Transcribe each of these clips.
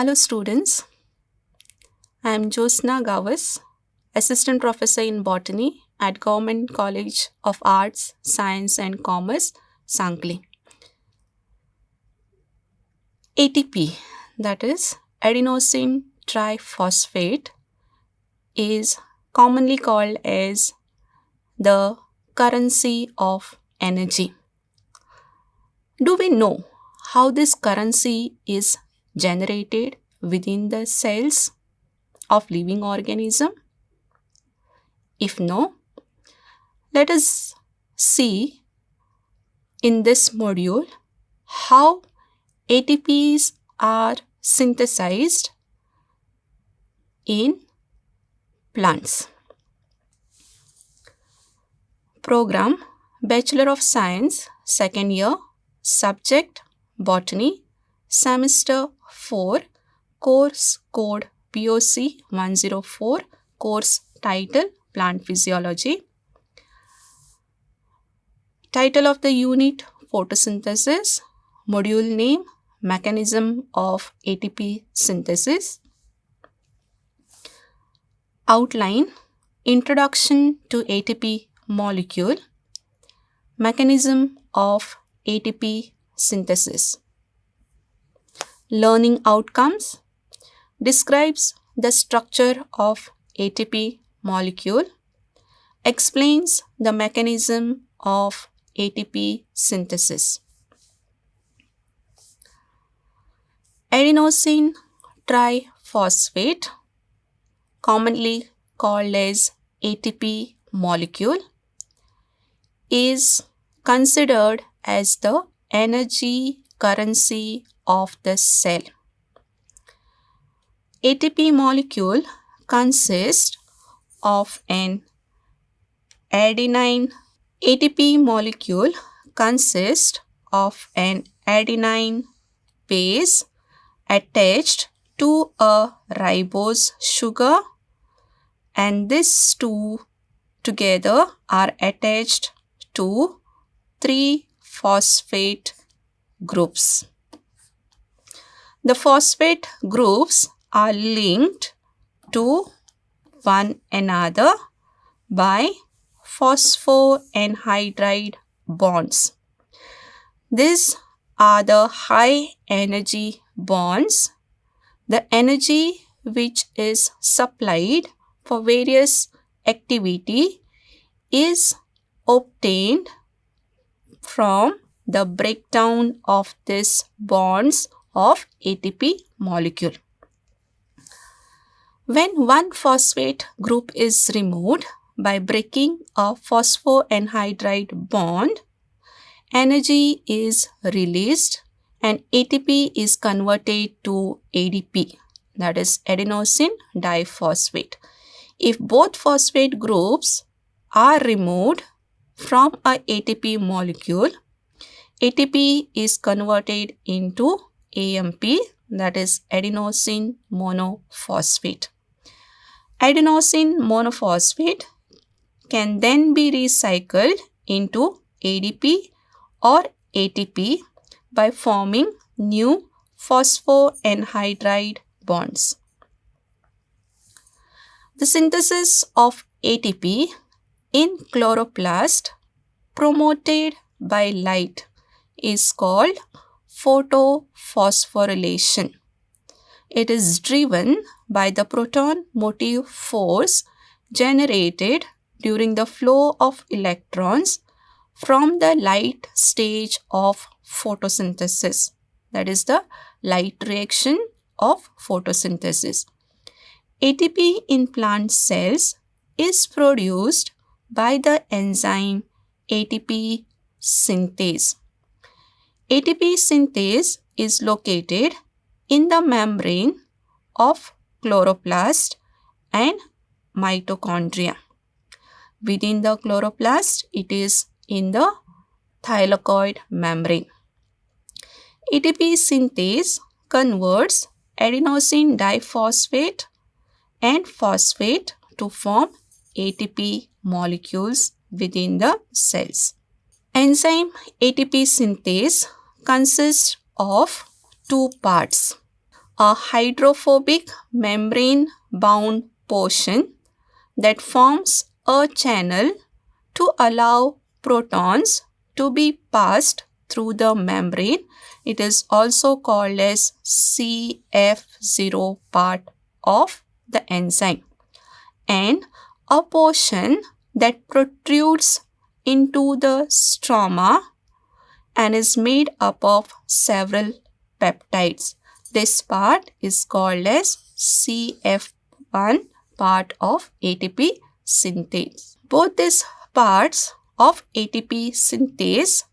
Hello students, I am Josna Gawas, Assistant Professor in Botany at Government College of Arts, Science and Commerce, Sangli. ATP, that is adenosine triphosphate, is commonly called as the currency of energy. Do we know how this currency is generated within the cells of living organism? If no, let us see in this module how ATPs are synthesized in plants. Program Bachelor of Science, second year, subject Botany, semester 4, course code POC 104, course title Plant Physiology. Title of the unit Photosynthesis, module name Mechanism of ATP synthesis. Outline Introduction to ATP molecule, Mechanism of ATP synthesis. Learning outcomes describes the structure of ATP molecule, explains the mechanism of ATP synthesis. Adenosine triphosphate, commonly called as ATP molecule, is considered as the energy currency of the cell. ATP molecule consists of an adenine. ATP molecule consists of an adenine base attached to a ribose sugar, and these two together are attached to 3 phosphate groups. The phosphate groups are linked to one another by phosphoanhydride bonds. These are the high energy bonds, the energy which is supplied for various activity is obtained from the breakdown of these bonds of ATP molecule. When one phosphate group is removed by breaking a phosphoanhydride bond, energy is released and ATP is converted to ADP, that is adenosine diphosphate. If both phosphate groups are removed from a ATP molecule, ATP is converted into AMP, that is adenosine monophosphate. Adenosine monophosphate can then be recycled into ADP or ATP by forming new phosphoanhydride bonds. The synthesis of ATP in chloroplast promoted by light is called photophosphorylation. It is driven by the proton motive force generated during the flow of electrons from the light stage of photosynthesis, that is the light reaction of photosynthesis. ATP in plant cells is produced by the enzyme ATP synthase. ATP synthase is located in the membrane of chloroplast and mitochondria. Within the chloroplast, it is in the thylakoid membrane. ATP synthase converts adenosine diphosphate and phosphate to form ATP molecules within the cells. Enzyme ATP synthase consists of two parts. a hydrophobic membrane-bound portion that forms a channel to allow protons to be passed through the membrane. It is also called as CF0 part of the enzyme. And a portion that protrudes into the stroma and is made up of several peptides. This part is called as CF1 part of ATP synthase. Both these parts of ATP synthase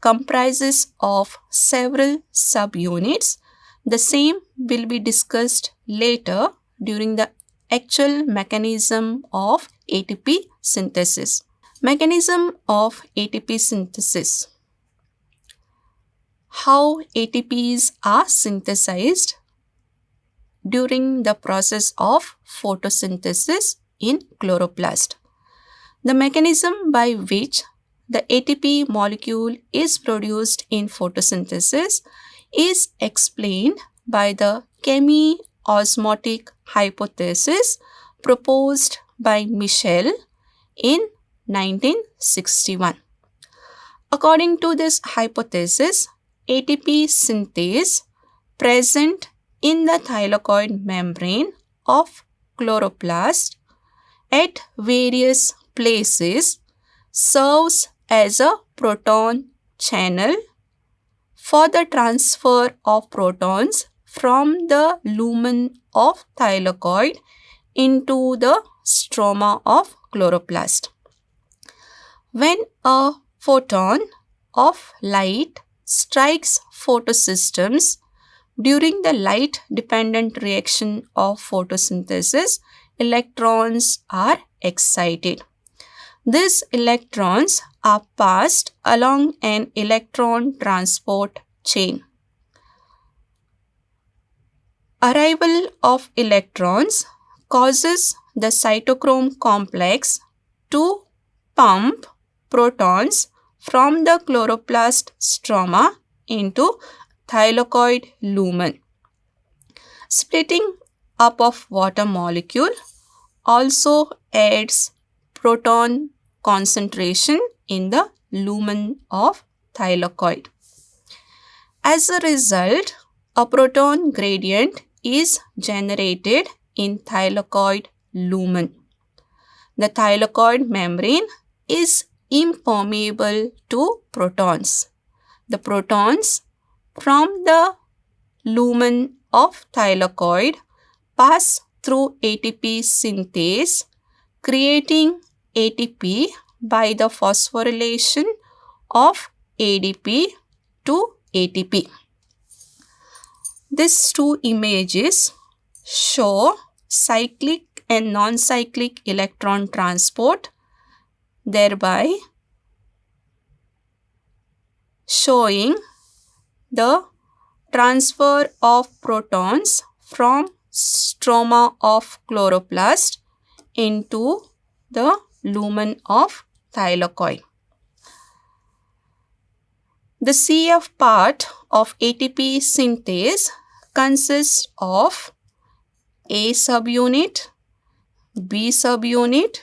comprises of several subunits. The same will be discussed later during the actual mechanism of ATP synthesis. Mechanism of ATP synthesis. How ATPs are synthesized during the process of photosynthesis in chloroplast. The mechanism by which the ATP molecule is produced in photosynthesis is explained by the chemiosmotic hypothesis proposed by Michel in 1961. According to this hypothesis, ATP synthase present in the thylakoid membrane of chloroplast at various places serves as a proton channel for the transfer of protons from the lumen of thylakoid into the stroma of chloroplast. When a photon of light strikes photosystems during the light-dependent reaction of photosynthesis, electrons are excited. These electrons are passed along an electron transport chain. Arrival of electrons causes the cytochrome complex to pump protons from the chloroplast stroma into thylakoid lumen. Splitting up of water molecule also adds proton concentration in the lumen of thylakoid. As a result, a proton gradient is generated in thylakoid lumen. The thylakoid membrane is impermeable to protons. The protons from the lumen of thylakoid pass through ATP synthase, creating ATP by the phosphorylation of ADP to ATP. These two images show cyclic and non-cyclic electron transport, thereby showing the transfer of protons from stroma of chloroplast into the lumen of thylakoid. The CF part of ATP synthase consists of A subunit, B subunit,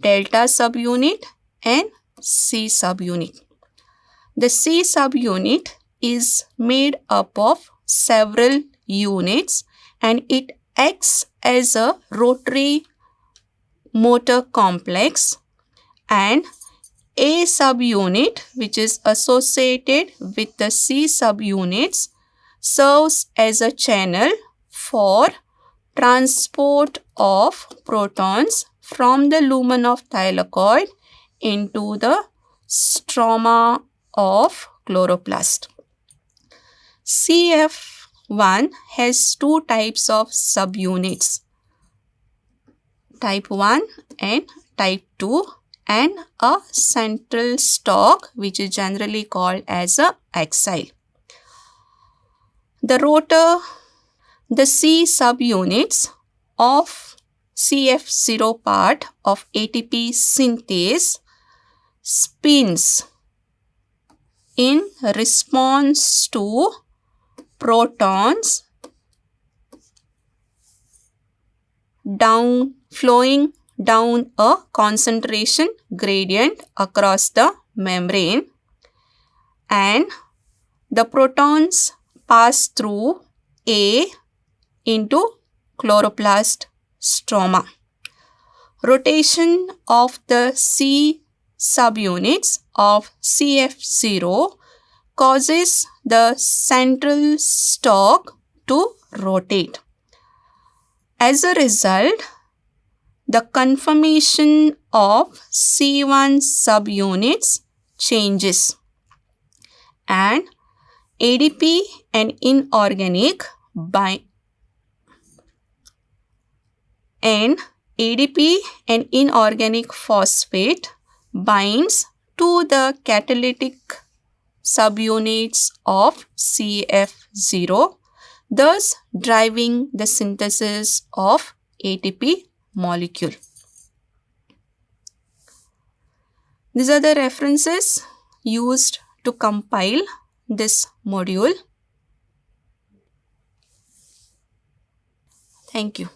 delta subunit and C subunit. The C subunit is made up of several units and it acts as a rotary motor complex, and A subunit, which is associated with the C subunits, serves as a channel for transport of protons from the lumen of thylakoid into the stroma of chloroplast. CF1 has two types of subunits, type 1 and type 2, and a central stalk which is generally called as a axile. The C subunits of CF0 part of ATP synthase spins in response to protons flowing down a concentration gradient across the membrane, and the protons pass through A into chloroplast stroma. Rotation of the C subunits of CF0 causes the central stalk to rotate. As a result, the conformation of C1 subunits changes, and ADP and inorganic phosphate binds to the catalytic subunits of CF0, thus driving the synthesis of ATP molecule. These are the references used to compile this module. Thank you.